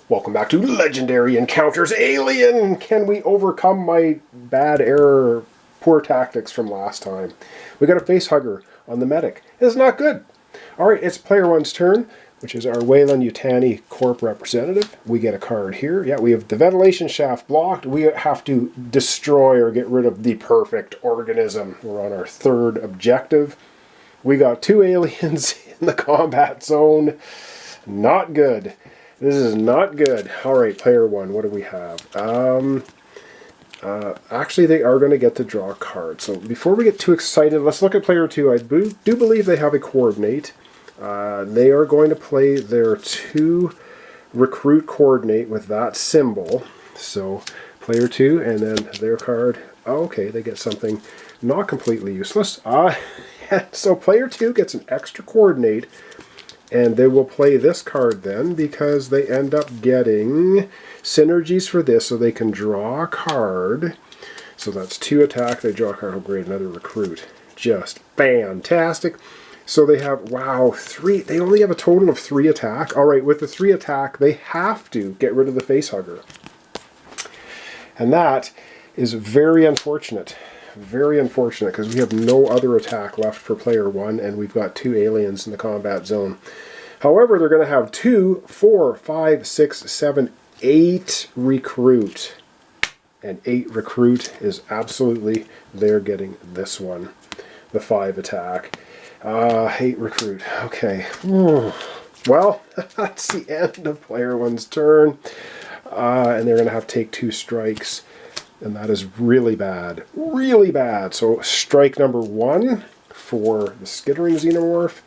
Welcome back to Legendary Encounters Alien! Can we overcome my bad error, poor tactics from last time? We got a facehugger on the medic. It's not good. Alright, it's player one's turn, which is our Weyland-Yutani Corp representative. We get a card here. Yeah, we have the ventilation shaft blocked. We have to destroy or get rid of the perfect organism. We're on our third objective. We got 2 aliens in the combat zone. Not good. This is not good. Alright, player one, what do we have? Actually, they are going to get to draw a card. So before we get too excited, let's look at player two. I do believe they have a coordinate. They are going to play their 2 recruit coordinate with that symbol. So player 2 and then their card. Oh, okay, they get something not completely useless. So player 2 gets an extra coordinate. And they will play this card then because they end up getting synergies for this so they can draw a card. So that's 2 attack, they draw a card, oh great, another recruit. Just fantastic. So they have, wow, 3, they only have a total of 3 attack. Alright, with the 3 attack, they have to get rid of the facehugger. And that is very unfortunate. Very unfortunate because we have no other attack left for player 1 and we've got 2 aliens in the combat zone. However, they're going to have 2, 4, 5, 6, 7, 8 recruit. And 8 recruit is absolutely, they're getting this one. The 5 attack. 8 recruit. Okay. Well, that's the end of player 1's turn. And they're going to have to take 2 strikes. And that is really bad. Really bad. So strike number 1 for the skittering xenomorph.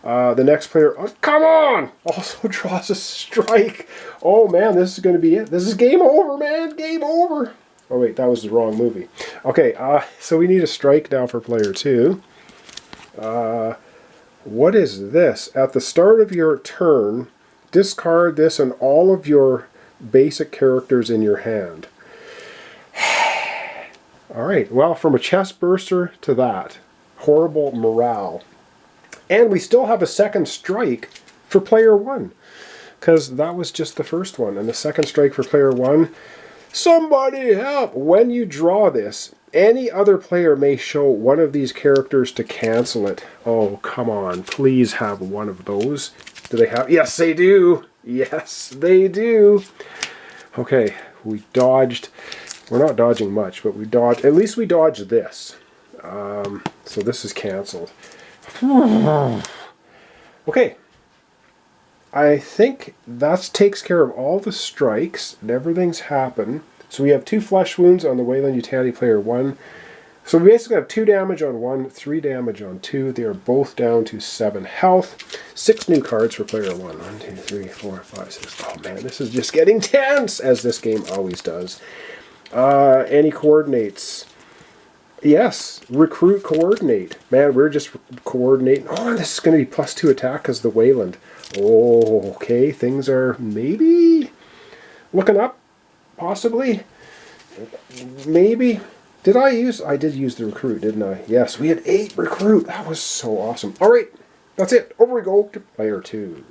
The next player, oh, come on! Also draws a strike. Oh man, this is going to be it. This is game over, man. Game over. Oh wait, that was the wrong movie. Okay, so we need a strike now for player 2. What is this? At the start of your turn, discard this and all of your basic characters in your hand. Alright, well, from a chest burster to that. Horrible morale. And we still have a second strike for player 1. Because that was just the first one. And the second strike for player 1. Somebody help! When you draw this, any other player may show one of these characters to cancel it. Oh, come on. Please have one of those. Do they have? Yes, they do! Yes, they do! Okay, we dodged. We're not dodging much, but we dodged. At least we dodged this. So this is canceled. Okay. I think that takes care of all the strikes and everything's happened. So we have 2 flesh wounds on the Weyland-Yutani player 1. So we basically have 2 damage on 1, 3 damage on 2. They are both down to 7 health. 6 new cards for player 1. 1, 2, 3, 4, 5, 6. Oh man, this is just getting tense, as this game always does. Any coordinates? Yes, recruit coordinate. Man, we're just coordinating. Oh, this is going to be +2 attack because the Weyland. Oh, okay, things are maybe looking up, possibly. Maybe. I did use the recruit, didn't I? Yes, we had 8 recruit. That was so awesome. All right, that's it. Over we go to player 2.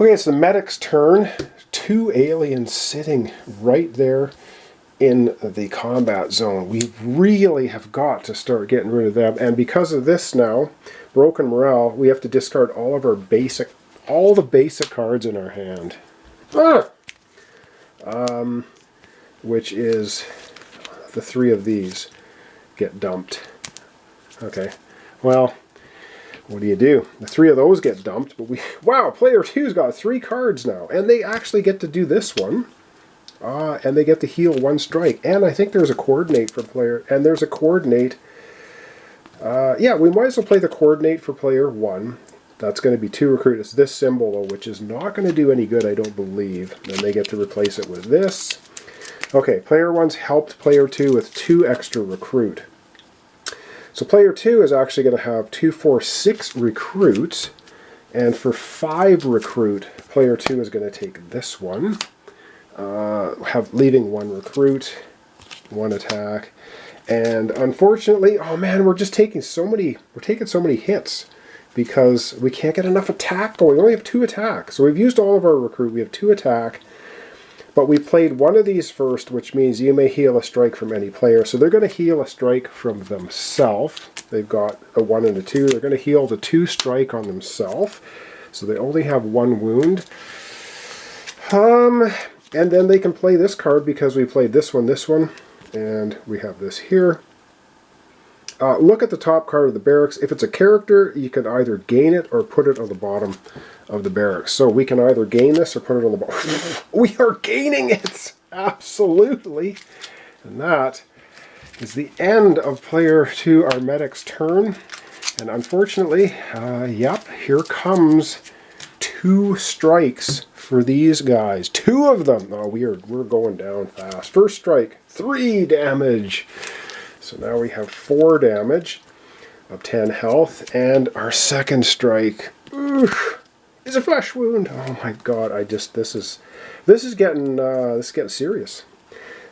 Okay, it's the medic's turn. 2 aliens sitting right there in the combat zone. We really have got to start getting rid of them. And because of this now, broken morale, we have to discard all of our all the basic cards in our hand. Which is the 3 of these get dumped. Okay, well, what do you do? The 3 of those get dumped, but wow, player 2's got 3 cards now, and they actually get to do this one. And they get to heal 1 strike. And I think there's a coordinate for player, and there's a coordinate. Yeah, we might as well play the coordinate for player 1. That's going to be 2 recruit. It's this symbol, though, which is not going to do any good, I don't believe. Then they get to replace it with this. Okay, player 1's helped player 2 with 2 extra recruit. So player 2 is actually going to have 2, 4, 6 recruits. And for 5 recruit, player 2 is going to take this one. Leaving 1 recruit, 1 attack, and unfortunately, oh man, we're taking so many hits because we can't get enough attack going. We only have 2 attack, so we've used all of our recruit. We have 2 attack, But we played one of these first, which means you may heal a strike from any player. So they're going to heal a strike from themselves. They've got a 1 and a 2. They're going to heal the 2 strike on themselves. So they only have 1 wound. And then they can play this card because we played this one, and we have this here. Look at the top card of the barracks. If it's a character, you can either gain it or put it on the bottom of the barracks. So we can either gain this or put it on the bottom. We are gaining it! Absolutely! And that is the end of player 2, our medic's turn. And unfortunately, yep, here comes 2 strikes for these guys. 2 of them! Oh, we're going down fast. First strike, 3 damage. So now we have 4 damage of 10 health, and our second strike is a flesh wound. Oh my god! This is getting serious.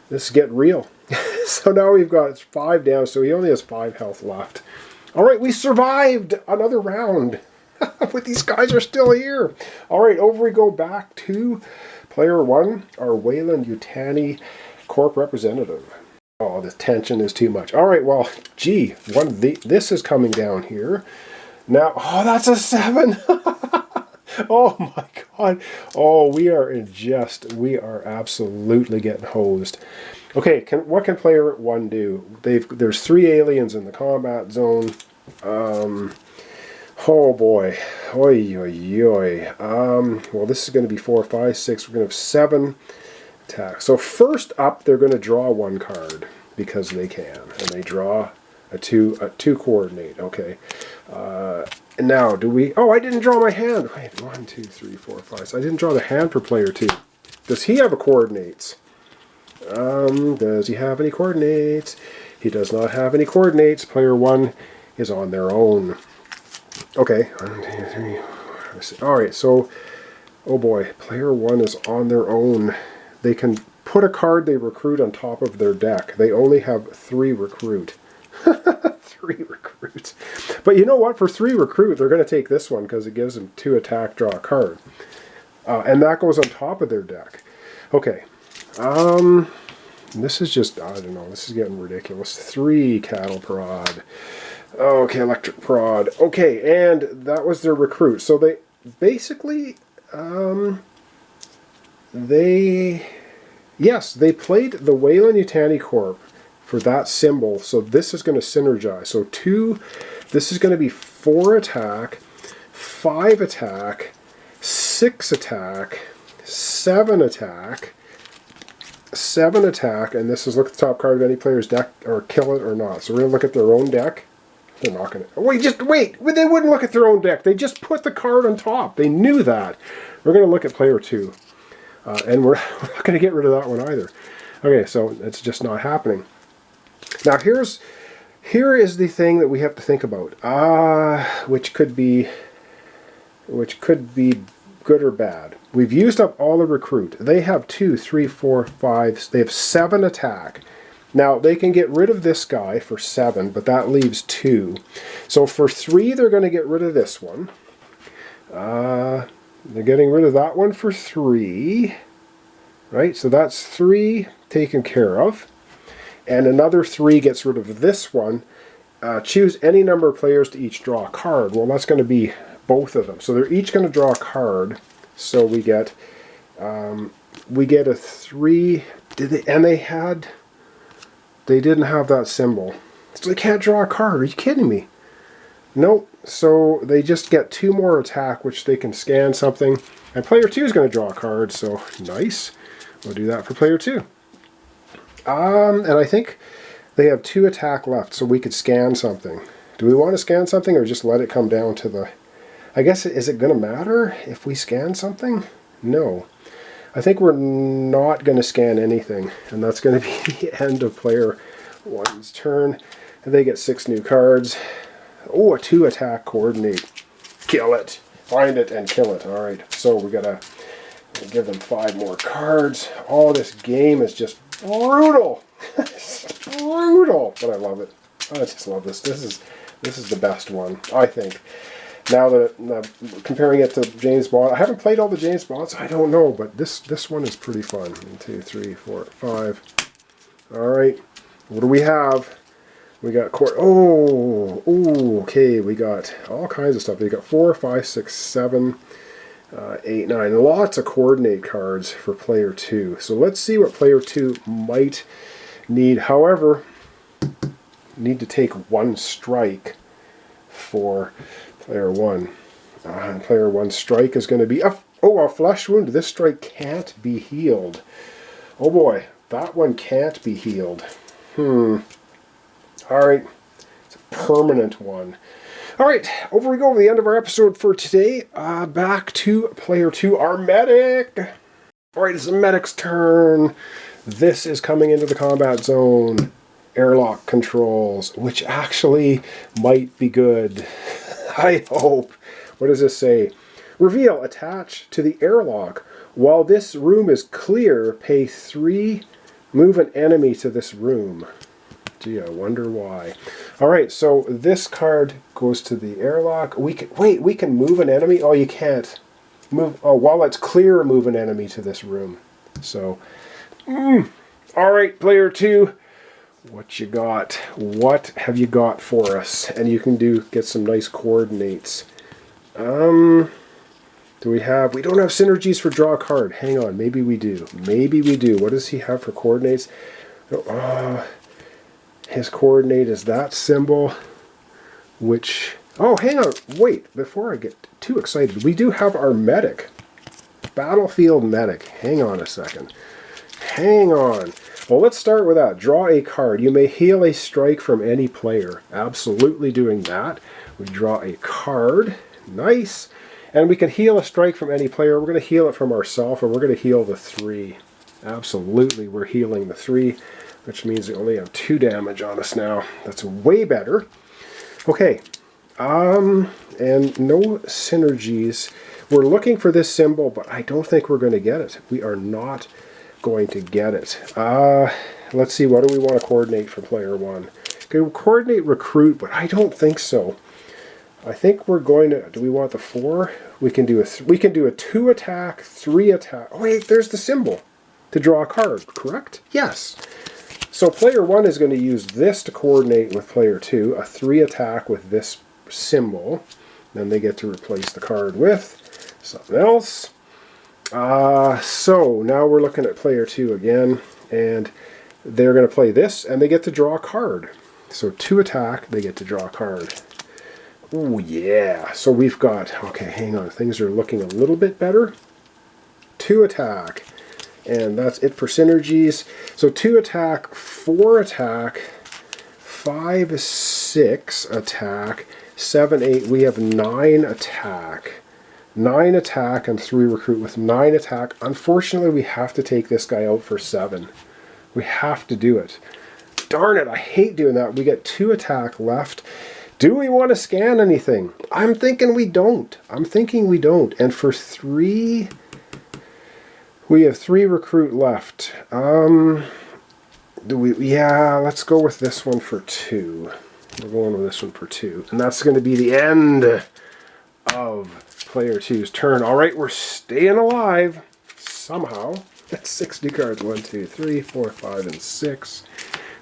This is getting real. So now we've got 5 down. So he only has 5 health left. All right, we survived another round. But these guys are still here. All right, over we go back to player 1, our Weyland-Yutani Corp representative. Oh, the tension is too much. All right, well, gee, this is coming down here. Now, oh, that's a 7. Oh my god. Oh, we are absolutely getting hosed. Okay, what can player 1 do? There's 3 aliens in the combat zone. Oh boy. Oi, oi, oi. Well, this is going to be 4, 5, 6. We're going to have 7 attacks. So first up, they're going to draw 1 card because they can. And they draw a 2 coordinate. Okay. And now, do we... Oh, I didn't draw my hand. Wait, 1, 2, 3, 4, 5. So I didn't draw the hand for player 2. Does he have a coordinates? Does he have any coordinates? He does not have any coordinates. Player 1 is on their own. Okay, 1, 2, 3, 4, 6. All right, so, oh boy, player 1 is on their own. They can put a card they recruit on top of their deck. They only have 3 recruit. 3 recruits. But you know what? For 3 recruit, they're going to take this one because it gives them 2 attack, draw a card. And that goes on top of their deck. Okay. This is just, I don't know, this is getting ridiculous. 3 cattle prod. Okay, electric prod. Okay, and that was their recruit. So they basically, they played the Weyland-Yutani Corp for that symbol. So this is going to synergize. So this is going to be 4 attack, 5 attack, 6 attack, 7 attack, 7 attack, and this is look at the top card of any player's deck, or kill it or not. So we're going to look at their own deck. They're not going to... Wait! They wouldn't look at their own deck. They just put the card on top. They knew that. We're going to look at player 2. And we're not going to get rid of that one either. Okay, so it's just not happening. Now here is the thing that we have to think about. Which could be good or bad. We've used up all the recruit. They have 2, 3, 4, 5. They have 7 attack. Now, they can get rid of this guy for 7, but that leaves 2. So for 3, they're going to get rid of this one. They're getting rid of that one for 3. Right? So that's 3 taken care of. And another 3 gets rid of this one. Choose any number of players to each draw a card. Well, that's going to be both of them. So they're each going to draw a card. So we get a 3. They didn't have that symbol. So they can't draw a card. Are you kidding me? Nope. So they just get 2 more attack, which they can scan something. And player 2 is going to draw a card, so nice. We'll do that for player 2. And I think they have 2 attack left, so we could scan something. Do we want to scan something or just let it come down to the... I guess, is it going to matter if we scan something? No. I think we're not going to scan anything, and that's going to be the end of player 1's turn. And they get 6 new cards. Oh, a 2 attack coordinate. Kill it. Find it and kill it. Alright, so we got to give them 5 more cards. Oh, this game is just brutal. It's brutal, but I love it. I just love this. This is the best one, I think. Now that comparing it to James Bond, I haven't played all the James Bonds. I don't know, but this one is pretty fun. 1, 2, 3, 4, 5. All right, what do we have? We got okay. We got all kinds of stuff. We got 4, 5, 6, 7, 8, 9. Lots of coordinate cards for player 2. So let's see what player 2 might need. However, need to take 1 strike for player 1. Player 1 strike is going to be a flesh wound. This strike can't be healed. Oh boy, that one can't be healed. Alright, it's a permanent one. Alright, over we go to the end of our episode for today. Back to player 2, our medic. Alright, it's the medic's turn. This is coming into the combat zone. Airlock controls, which actually might be good. I hope. What does this say? Reveal, attach to the airlock. While this room is clear, pay 3, move an enemy to this room. Gee, I wonder why. Alright, so this card goes to the airlock. We can move an enemy? Oh, you can't. While it's clear, move an enemy to this room. So, alright, player 2. What you got? What have you got for us? And you can get some nice coordinates. Do we have... We don't have synergies for draw a card. Hang on, maybe we do. Maybe we do. What does he have for coordinates? His coordinate is that symbol, which... Oh, hang on. Wait, before I get too excited. We do have our medic. Battlefield medic. Hang on a second. Hang on. Well, let's start with that. Draw a card. You may heal a strike from any player. Absolutely doing that. We draw a card. Nice. And we can heal a strike from any player. We're going to heal it from ourselves, and we're going to heal the 3. Absolutely, we're healing the 3, which means we only have 2 damage on us now. That's way better. Okay. And no synergies. We're looking for this symbol, but I don't think we're going to get it. We are not going to get it. Let's see, what do we want to coordinate for player 1? Okay, we'll coordinate recruit, but I don't think so. I think we're going to... Do we want the 4? We can do a 2 attack, 3 attack. Oh wait, there's the symbol to draw a card, correct? Yes. So player 1 is going to use this to coordinate with player 2, a 3 attack with this symbol. Then they get to replace the card with something else. So now we're looking at player 2 again, and they're going to play this, and they get to draw a card. So 2 attack, they get to draw a card. Oh yeah, so we've got, okay, hang on, things are looking a little bit better. 2 attack, and that's it for synergies. So 2 attack, 4 attack, 5, 6 attack, 7, 8, we have 9 attack. 9 attack and 3 recruit with 9 attack. Unfortunately, we have to take this guy out for 7. We have to do it. Darn it, I hate doing that. We get 2 attack left. Do we want to scan anything? I'm thinking we don't. I'm thinking we don't. And for 3, we have 3 recruit left. Do we? Yeah, let's go with this one for 2. We're going with this one for 2. And that's going to be the end of player 2's turn. Alright, we're staying alive. Somehow. That's 60 cards. 1, 2, 3, 4, 5, and 6.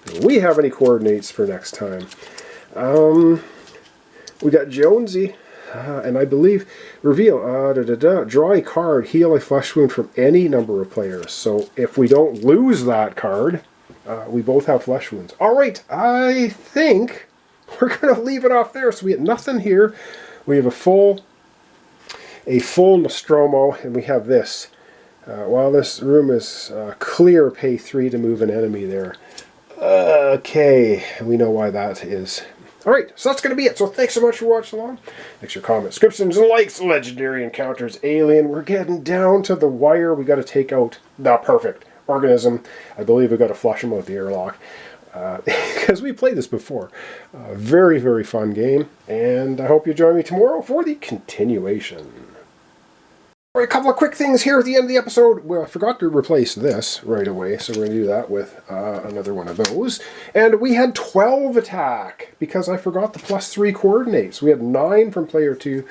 Do we have any coordinates for next time? We got Jonesy, and I believe reveal, draw a card, heal a flesh wound from any number of players. So if we don't lose that card, we both have flesh wounds. Alright, I think we're going to leave it off there. So we have nothing here. We have a full Nostromo, and we have this. While this room is clear, pay 3 to move an enemy there. Okay, we know why that is. Alright, so that's going to be it. So thanks so much for watching along. Thanks for your comments, subscriptions, and likes. Legendary Encounters Alien. We're getting down to the wire. We got to take out the perfect organism. I believe we got to flush him out the airlock. Because we played this before. Very, very fun game. And I hope you join me tomorrow for the continuation. All right, a couple of quick things here at the end of the episode. Well, I forgot to replace this right away, so we're going to do that with another one of those. And we had 12 attack, because I forgot the +3 coordinates. We had 9 from player 2.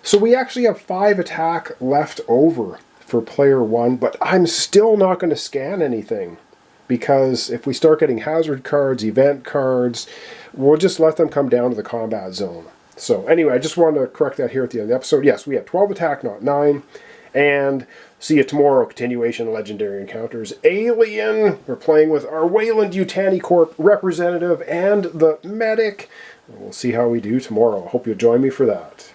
So we actually have 5 attack left over for player 1, but I'm still not going to scan anything. Because if we start getting hazard cards, event cards, we'll just let them come down to the combat zone. So anyway, I just wanted to correct that here at the end of the episode. Yes, we have 12 attack, not 9. And see you tomorrow. Continuation Legendary Encounters. Alien. We're playing with our Wayland Yutani Corp representative and the medic. We'll see how we do tomorrow. Hope you'll join me for that.